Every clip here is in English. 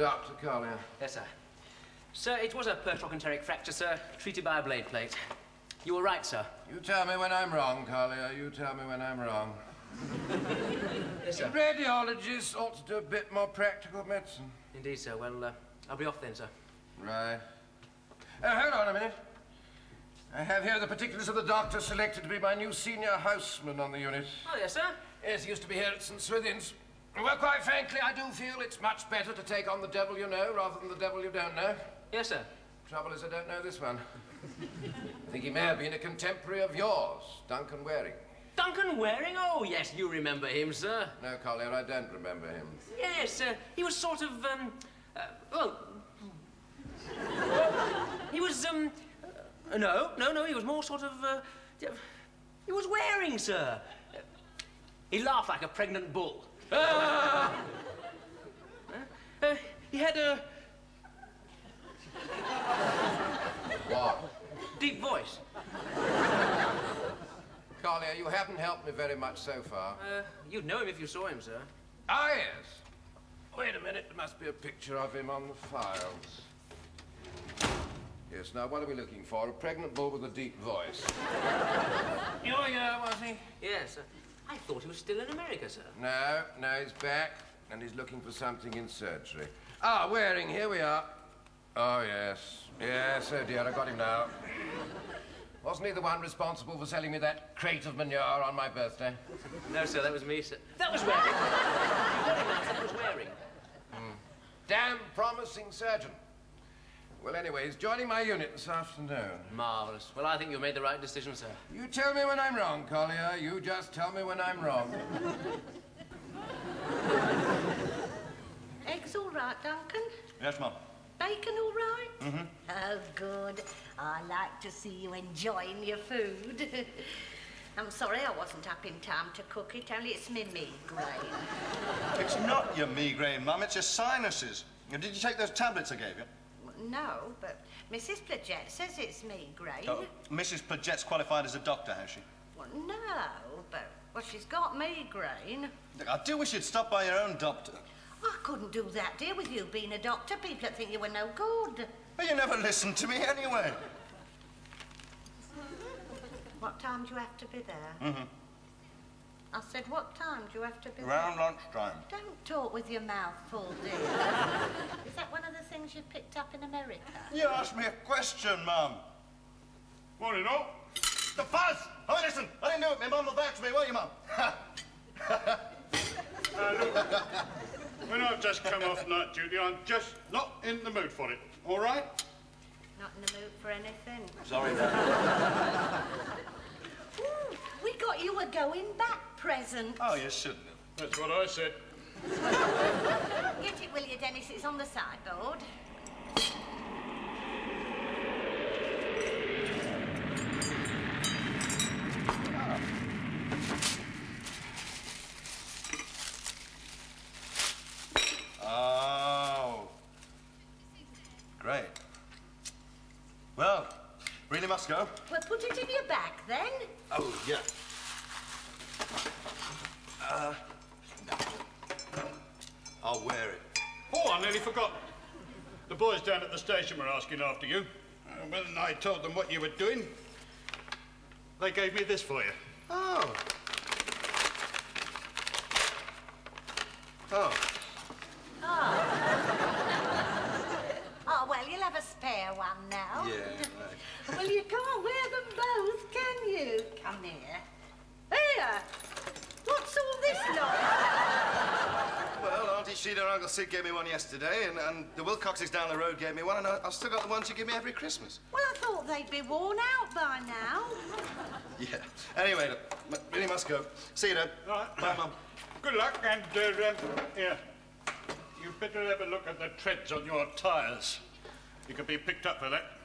Dr. Collier. Yes, sir. Sir, it was a pertrochanteric fracture, sir, treated by a blade plate. You were right, sir. You tell me when I'm wrong, Collier. You tell me when I'm wrong. Yes, sir. Radiologists ought to do a bit more practical medicine. Indeed, sir. Well, I'll be off then, sir. Right. Hold on a minute. I have here the particulars of the doctor selected to be my new senior houseman on the unit. Oh, yes, sir. Yes, he used to be here at St. Swithin's. Well, quite frankly, I do feel it's much better to take on the devil you know rather than the devil you don't know. Yes, sir. Trouble is, I don't know this one. I think he may have been a contemporary of yours, Duncan Waring. Duncan Waring? Oh, yes, you remember him, sir. No, Collier, I don't remember him. Yes, he was sort of, he was, no, he was more sort of, he was Waring, sir. He laughed like a pregnant bull. He had a... What? Deep voice. Collier, you haven't helped me very much so far. You'd know him if you saw him, sir. Ah, yes. Wait a minute, there must be a picture of him on the files. Yes, now, what are we looking for? A pregnant bull with a deep voice. Oh, yeah, was he? Yes, sir. I thought he was still in America, sir. No, he's back, and he's looking for something in surgery. Ah, Waring, here we are. Oh, yes. Yes, oh dear, I got him now. Wasn't he the one responsible for selling me that crate of manure on my birthday? No, sir, that was me, sir. That was Waring. You got him now, sir. That was Waring. Damn promising surgeon. Well, anyway, he's joining my unit this afternoon. Marvellous. Well, I think you made the right decision, sir. You tell me when I'm wrong, Collier. You just tell me when I'm wrong. Eggs all right, Duncan? Yes, Mum. Bacon all right? Mm-hmm. Oh, good. I like to see you enjoying your food. I'm sorry I wasn't up in time to cook it, only it's me migraine. It's not your migraine, Mum. It's your sinuses. Did you take those tablets I gave you? No, but Mrs. Plaget says it's migraine. Oh, Mrs. Plaget's qualified as a doctor, has she? Well, no, but she's got migraine. Look, I do wish you'd stop by your own doctor. I couldn't do that, dear, with you being a doctor. People would think you were no good. Well, you never listened to me anyway. What time do you have to be there? Mm-hmm. I said, what time do you have to be Around there? lunchtime. Don't talk with your mouth full, dear. Is that one of the things you picked up in America? You asked me a question, Mum. Morning, all. The fuzz! Oh, listen, I didn't do it. My Mum will vouch for me, will you, Mum? Look, when I've just come off night duty, I'm just not in the mood for it, all right? Not in the mood for anything. Sorry, Dad. Ooh, we got you a going back present. Oh, you shouldn't have. That's what I said. Get it, will you, Dennis? It's on the sideboard. Oh. Great. Well, really must go. Well, put it in your bag, then. Oh, yeah. No. I'll wear it. Oh, I nearly forgot. The boys down at the station were asking after you. When I told them what you were doing, they gave me this for you. Oh. Oh. Oh, well, you'll have a spare one now. Yeah, right. Well, you can't wear them both, can you? Come here. Here! What's all this lot? Well, Auntie Sheila and Uncle Sid gave me one yesterday, and the Wilcoxes down the road gave me one, and I've still got the ones you give me every Christmas. Well, I thought they'd be worn out by now. Yeah. Anyway, look, really must go. See you, Dad. Right. Bye, Mum. Good luck, and, here. You'd better have a look at the treads on your tyres. You could be picked up for that.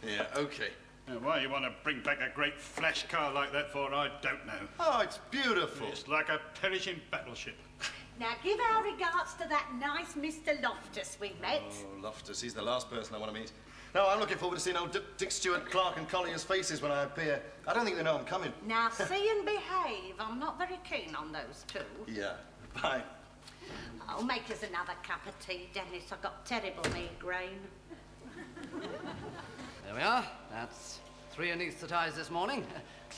Yeah, OK. Now, why you want to bring back a great flash car like that for, I don't know. Oh, it's beautiful. It's like a perishing battleship. Now, give our regards to that nice Mr. Loftus we met. Oh, Loftus, he's the last person I want to meet. No, I'm looking forward to seeing old Dick Stewart, Clark and Collier's faces when I appear. I don't think they know I'm coming. Now, see and behave. I'm not very keen on those two. Yeah, bye. Oh, make us another cup of tea, Dennis. I've got terrible migraine. There we are. That's 3 anaesthetised this morning.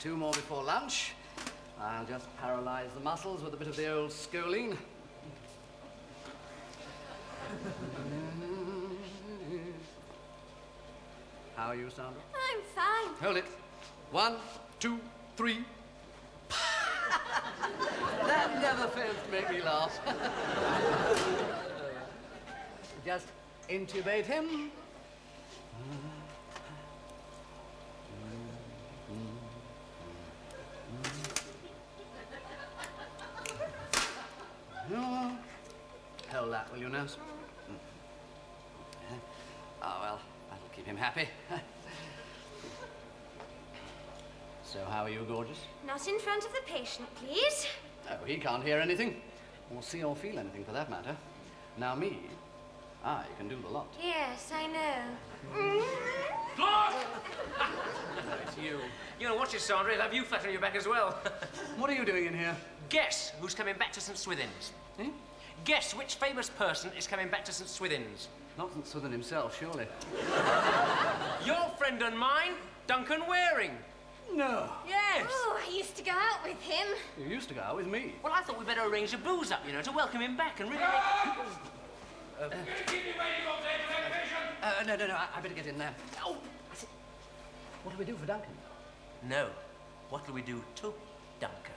2 more before lunch. I'll just paralyse the muscles with a bit of the old scoline. How are you, Sandra? I'm fine. Hold it. 1, 2, 3. That never fails to make me laugh. Just intubate him. Hold that, will you, nurse? Oh, well, that'll keep him happy. So, how are you, gorgeous? Not in front of the patient, please. Oh, he can't hear anything, or see or feel anything for that matter. Now me, I can do the lot. Yes, I know. No, it's you. You know, watch it, Sandra. He'll have you flat on your back as well. What are you doing in here? Guess who's coming back to St. Swithin's? Hmm? Guess which famous person is coming back to St. Swithin's? Not St. Swithin himself, surely. Your friend and mine, Duncan Waring. No. Yes. Oh, I used to go out with him. You used to go out with me. Well, I thought we'd better arrange a booze up, you know, to welcome him back and really No, I better get in there. Oh, I said, what do we do for Duncan? No. What will we do to Duncan?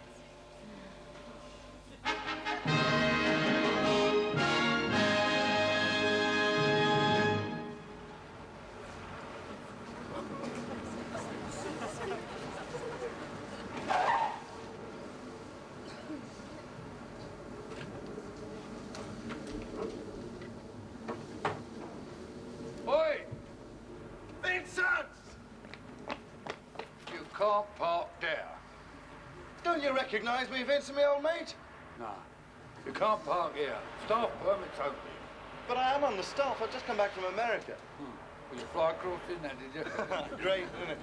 Oi! Vincent! You can't park there. Don't you recognise me, Vincent, my old mate? No. You can't park here. Staff permit's only. But I am on the staff. I've just come back from America. Well, you fly across in there, did you? Great, isn't it?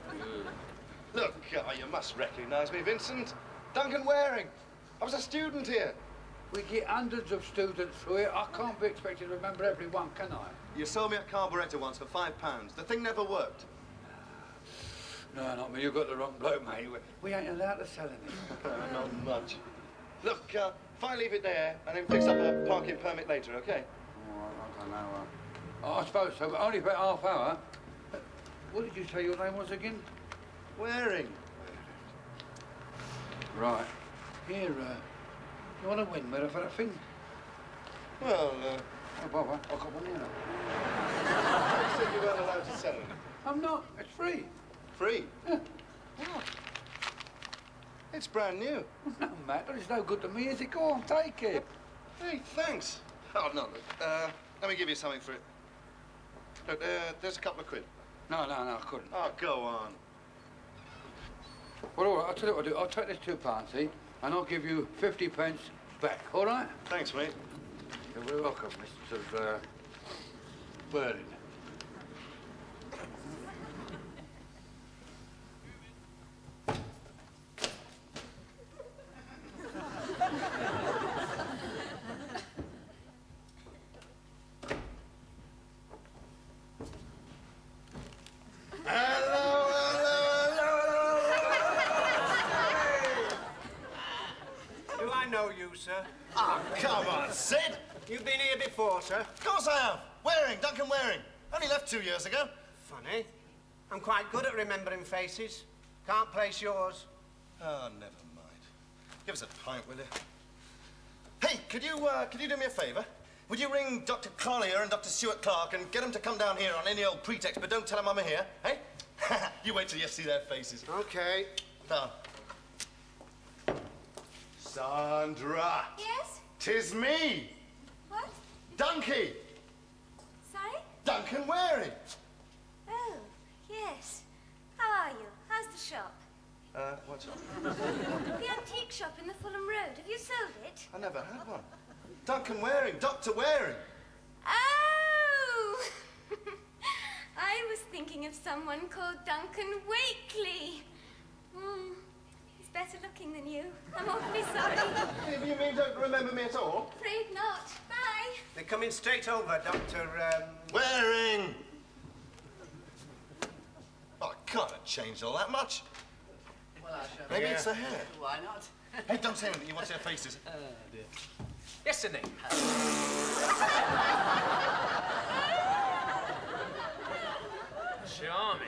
Look, you must recognise me, Vincent. Duncan Waring. I was a student here. We get hundreds of students through it. I can't be expected to remember everyone, can I? You sold me a carburettor once for £5. The thing never worked. No, not me. You've got the wrong bloke, mate. We ain't allowed to sell anything. Not much. Look, if I leave it there and then fix up a parking permit later, okay? I don't know. I suppose so, but only for half hour. What did you say your name was again? Waring. Right. Here, you want a windmill for that thing? Well, Oh, bother. I've got one here. you said you weren't allowed to sell it. I'm not. It's free. Free? Yeah. What? It's brand new. No matter. It's no good to me, is it? Go on, take it. Hey, thanks. Oh, no, look, let me give you something for it. Look, there's a couple of quid. No, I couldn't. Oh, go on. Well, all right, I'll tell you what I'll do. I'll take this £2, see, and I'll give you 50 pence back, all right? Thanks, mate. You're very welcome, Mr. Burling. Do I know you, sir? Oh, come on, Sid. You've been here before, sir. Of course I have. Waring, Duncan Waring. Only left 2 years ago. Funny. I'm quite good at remembering faces. Can't place yours. Oh, never mind. Give us a pint, will you? Hey, could you do me a favour? Would you ring Dr. Collier and Dr. Stuart Clark and get them to come down here on any old pretext, but don't tell them I'm here, hey? You wait till you see their faces. Okay. Down. Sandra. Yes? 'Tis me, What? Dunky. Sorry? Duncan Waring. Oh, yes. How are you? How's the shop? What's up? The antique shop in the Fulham Road. Have you sold it? I never had one. Duncan Waring, Dr. Waring. Oh! I was thinking of someone called Duncan Wakely. He's better better looking than you. I'm awfully sorry. You mean don't remember me at all? Afraid not. Bye. They're coming straight over, Dr. Waring! Oh, I can't have changed all that much. Well, I shall. Maybe it's the hair. Why not? Hey, don't say anything. You want to see their faces. Oh, dear. Yes, Sydney. Charming.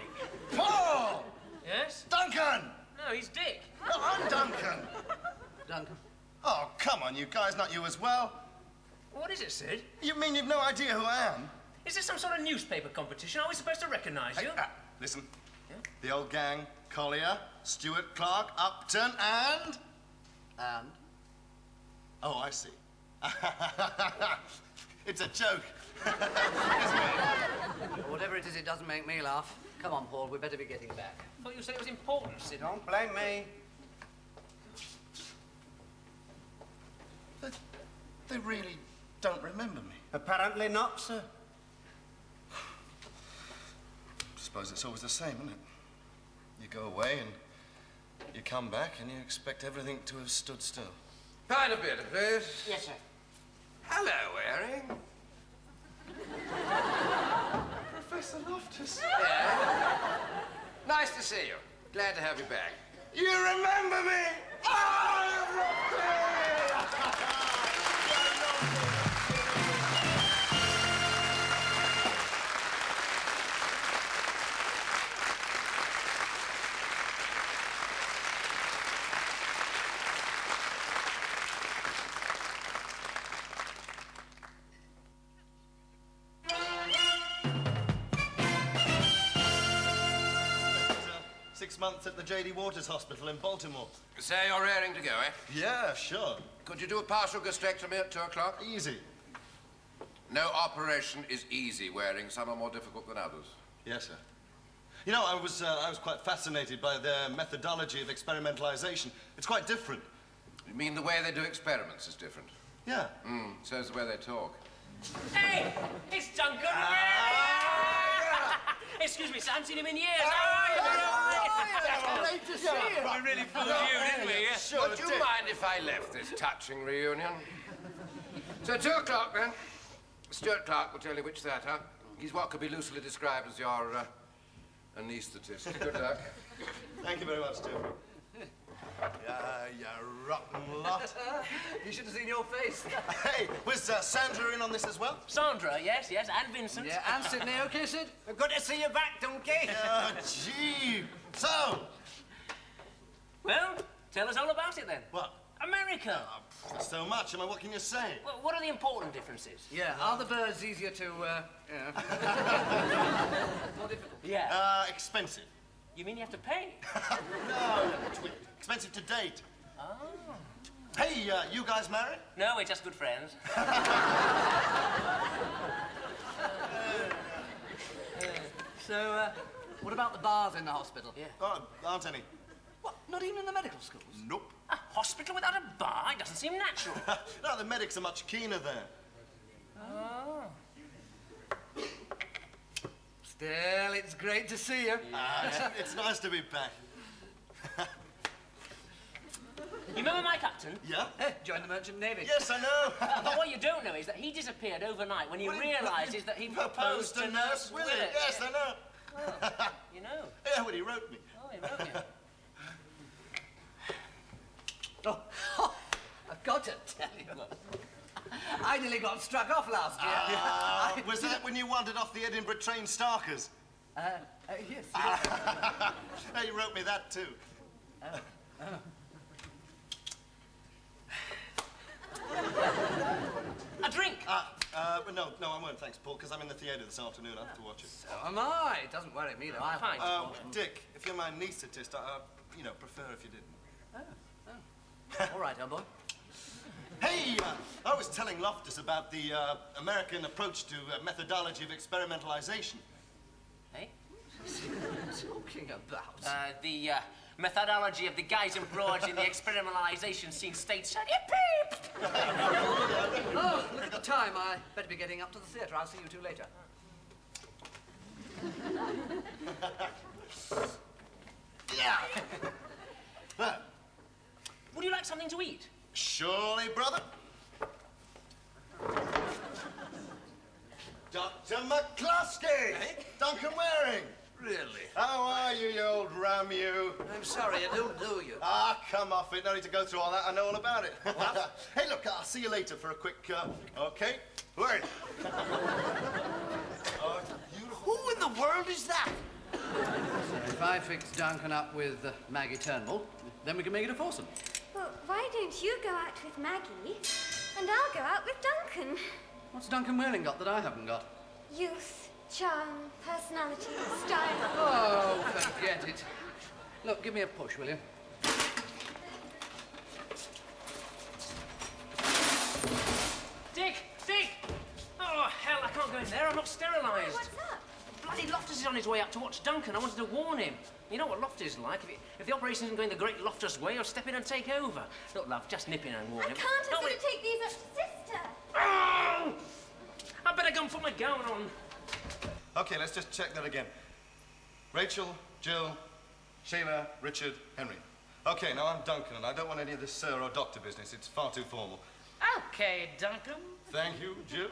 Paul! Yes? Duncan! No, he's Dick. No, I'm Duncan. Duncan. Oh, come on, you guys, not you as well. What is it, Sid? You mean you've no idea who I am? Is this some sort of newspaper competition? Are we supposed to recognise you? Listen. Yeah? The old gang, Collier, Stewart, Clark, Upton, and... And? Oh, I see. It's a joke. Isn't it? Whatever it is, it doesn't make me laugh. Come on, Paul, we better be getting back. I thought you said it was important, Sid. Don't blame me. They really don't remember me. Apparently not, sir. Suppose it's always the same, isn't it? You go away and you come back and you expect everything to have stood still. Pint of beer, please. Yes, sir. Hello, Waring. Professor Loftus. Yeah. Nice to see you. Glad to have you back. You remember me? Oh, Loftus! 6 months at the J.D. Waters Hospital in Baltimore. Say you're raring to go, eh? Yeah, sure. Could you do a partial gastrectomy at 2 o'clock? Easy. No operation is easy, Waring. Some are more difficult than others. Yes, sir. You know, I was quite fascinated by their methodology of experimentalization. It's quite different. You mean the way they do experiments is different? Yeah. So's the way they talk. Hey! It's Duncan! Excuse me, sir, I haven't seen him in years. Great to see you. We really fooled you, didn't we? Yeah. Sure Would you did. mind if I left this touching reunion? So 2 o'clock, then. Stuart Clark will tell you which theatre. He's what could be loosely described as your anaesthetist. Good luck. Thank you very much, Stuart. You rotten lot. You should have seen your face. Hey, was Sandra in on this as well? Sandra, yes, and Vincent. Yeah, and Sydney, okay, Sid? Good to see you back, Donkey. Oh, gee. So, Well, tell us all about it then. what? America. So much. I mean, what can you say? Well, what are the important differences? Yeah, are the birds easier to, more difficult? Yeah. Expensive. You mean you have to pay? No, expensive to date. Oh. Hey, you guys married? No, we're just good friends. So, what about the bars in the hospital? Yeah. Oh, aren't any. What, not even in the medical schools? Nope. A hospital without a bar? It doesn't seem natural. No, the medics are much keener there. Oh. Still, it's great to see you. It's nice to be back. You remember my captain? Yeah? Join the Merchant Navy. Yes, I know. But what you don't know is that he disappeared overnight when he realises that he proposed to Nurse Willet. Yes, I know. Well, you know. Yeah, when he wrote me. Oh, he wrote you. Oh, I've got to tell you. I nearly got struck off last year. Was that when you wandered off the Edinburgh train Starkers? Yes. He wrote me that too. A drink? No, I won't, thanks, Paul, because I'm in the theatre this afternoon. I have to watch it. So am I. It doesn't worry me, though. I Fine. Dick, if you're my anaesthetist, I prefer if you didn't. All right, old boy. Hey, I was telling Loftus about the American approach to methodology of experimentalization. Hey? What are you talking about? The methodology of the guys and broads in the experimentalization scene stateside. Oh, look at the time. I better be getting up to the theatre. I'll see you two later. Yeah. Well, Would you like something to eat? Surely, brother. Dr. McCluskey! Eh? Duncan Waring! Really? How are you, you old ram, you? I'm sorry, I don't know you. Ah, come off it. No need to go through all that. I know all about it. Hey, look, I'll see you later for a quick, okay? Wait. Who in the world is that? So if I fix Duncan up with Maggie Turnbull, then we can make it a foursome. Well, why don't you go out with Maggie, and I'll go out with Duncan? What's Duncan Waring got that I haven't got? Youth, charm, personality, style. Oh, forget it. Look, give me a push, will you? Dick! Dick! Oh, hell, I can't go in there. I'm not sterilised. What's up? Bloody Loftus is on his way up to watch Duncan. I wanted to warn him. You know what Loftus is like. If the operation isn't going the great Loftus way, he'll step in and take over. Look, love, just nip in and warn I him. can't. I've No, got to wait. take these up to Sister. Oh! I better go and put my gown on. Okay, let's just check that again. Rachel, Jill, Sheila, Richard, Henry. Okay, now I'm Duncan, and I don't want any of this sir or doctor business. It's far too formal. Okay, Duncan. Thank you, Jill.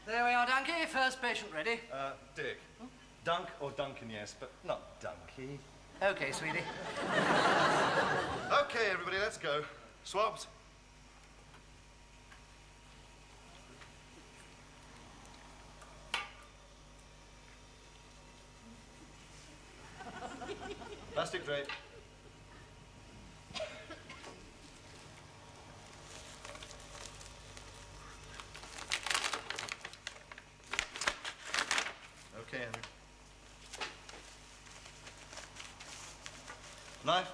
There we are, Dunky. First patient ready. Dick. Dunk or Duncan, yes, but not Dunky. Okay, sweetie. Okay, everybody, let's go. Swabs. Plastic drape. Okay, Henry. Knife.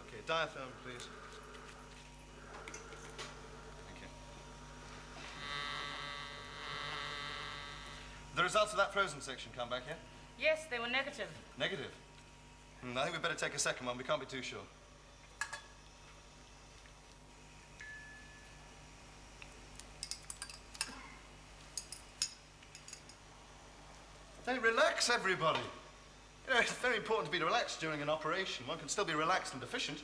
Okay, diatherm, please. Thank you. The results of that frozen section come back yet? Yes, they were negative. Negative. I think we'd better take a second one. We can't be too sure. Hey, relax, everybody. You know, it's very important to be relaxed during an operation. One can still be relaxed and efficient.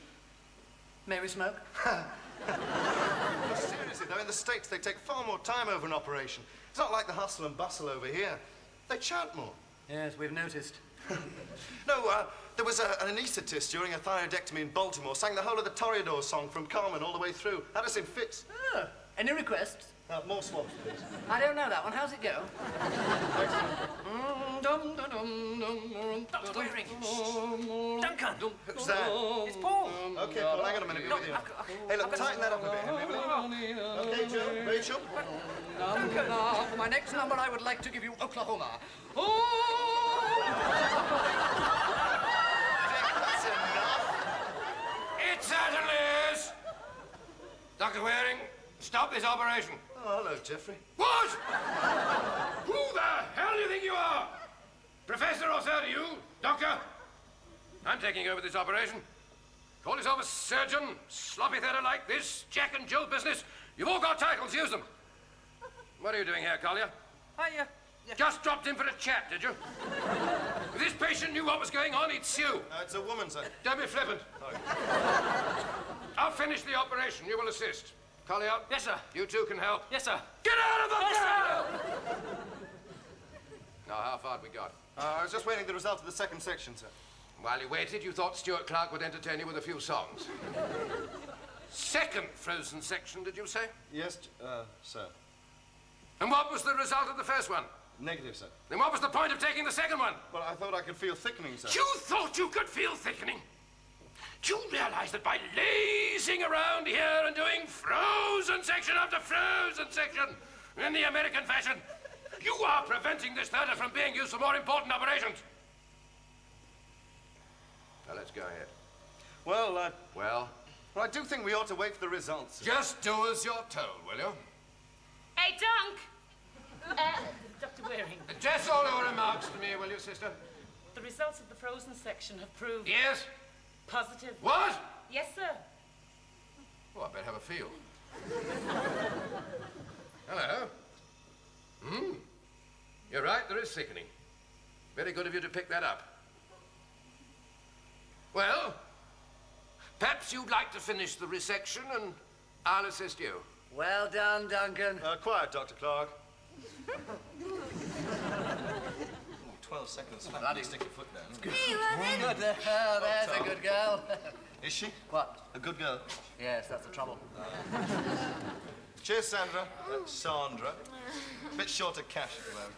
May we smoke? No, seriously, though, in the States, they take far more time over an operation. It's not like the hustle and bustle over here. They chant more. Yes, we've noticed. No, there was an anaesthetist during a thyroidectomy in Baltimore, sang the whole of the Toreador song from Carmen all the way through. Had us in fits. Oh, any requests? More swabs, please. I don't know that one. How's it go? Dr. Waring. Duncan. Who's that? It's Paul. Okay, Paul, hang on a minute. Be with you. Hey, look, tighten that up a bit, Henry, will you? Okay, Jill, Rachel. For my next number, I would like to give you Oklahoma. That's enough. It certainly is. Dr. Waring, stop this operation. Oh, hello, Jeffrey. What? Who the hell do you think you are? Professor or sir to you? Doctor? I'm taking over this operation. Call yourself a surgeon, sloppy theatre like this, Jack and Jill business. You've all got titles, use them. What are you doing here, Collier? Just dropped in for a chat, did you? If this patient knew what was going on, he'd sue. It's a woman, sir. Don't be flippant. I'll finish the operation. You will assist. Collier? Yes, sir. You two can help. Yes, sir. Get out of the Yes, theatre! Now, how far have we got? I was just waiting the result of the second section, sir. While you waited, you thought Stuart Clark would entertain you with a few songs. Second frozen section, did you say? Yes, sir. And what was the result of the first one? Negative, sir. Then what was the point of taking the second one? Well, I thought I could feel thickening, sir. You thought you could feel thickening? Do you realize that by lazing around here and doing frozen section after frozen section in the American fashion, you are preventing this theatre from being used for more important operations? Now, let's go ahead. Well, Well? well, I do think we ought to wait for the results. Just do as you're told, will you? Hey, Dunk! Dr. Waring, Address all your remarks to me, will you, sister? the results of the frozen section have proved Yes? positive. What? Yes, sir. Oh, I better have a feel. Hello. You're right, there is sickening. Very good of you to pick that up. Well, perhaps you'd like to finish the resection and I'll assist you. Well done, Duncan. Quiet, Dr. Clark. 12 seconds. Bloody stick your foot down. Hey, well then. Good. Oh, there's a good girl. Is she? What? A good girl? Yes, that's the trouble. Cheers, Sandra. Sandra. Bit short of cash at the moment.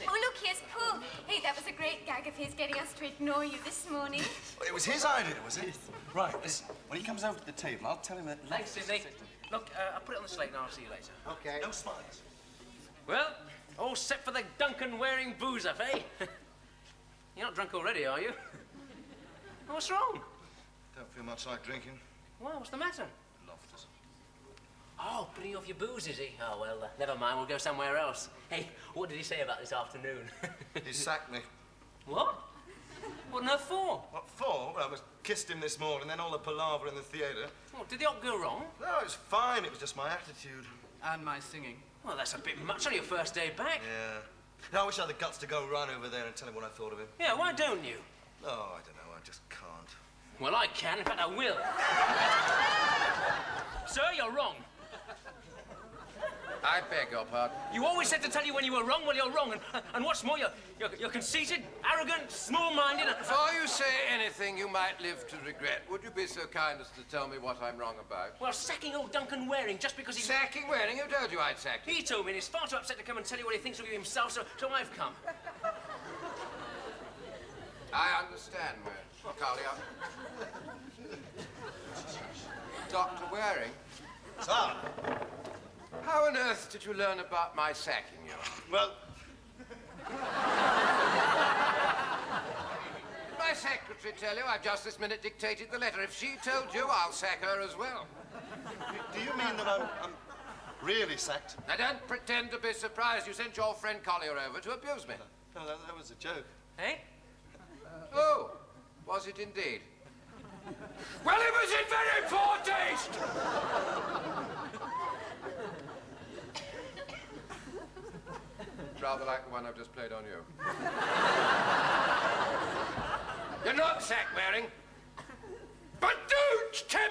Oh, look, here's Paul. Hey, that was a great gag of his getting us to ignore you this morning. Well, it was his idea, was it? Right, listen. When he comes over to the table, I'll tell him that... Thanks, Sidney. Look, I'll put it on the slate and I'll see you later. Okay. No smiles. Well, all set for the Duncan wearing booze up, eh? You're not drunk already, are you? What's wrong? Don't feel much like drinking. Well, what's the matter? Loftus. Oh, putting off your booze, is he? Oh, well, never mind. We'll go somewhere else. Hey, what did he say about this afternoon? He sacked me. What? What on earth for? What for? Well, I kissed him this morning, then all the palaver in the theatre. What, did the op go wrong? No, it was fine. It was just my attitude. And my singing. Well, that's a bit much on your first day back. Yeah. Now, I wish I had the guts to go run over there and tell him what I thought of him. Yeah, why don't you? Oh, I don't know. I just can't. Well, I can. In fact, I will. Sir, you're wrong. I beg your pardon. You always said to tell you when you were wrong. Well, you're wrong. And what's more, you're conceited, arrogant, small-minded. Before you say anything you might live to regret, would you be so kind as to tell me what I'm wrong about? Well, sacking old Duncan Waring just because he's... Sacking Waring? Who told you I'd sacked him? He told me, and he's far too upset to come and tell you what he thinks of you himself, so I've come. I understand, Waring. Collier. Dr. Waring? Sir? How on earth did you learn about my sacking you? Well... Did my secretary tell you I've just this minute dictated the letter? If she told you, I'll sack her as well. Do you mean that I'm really sacked? Now, don't pretend to be surprised. You sent your friend Collier over to abuse me. No, that was a joke. Eh? Oh, was it indeed? Well, it was in very poor taste! Rather like the one I've just played on you. You're not sacked, Waring. But don't tell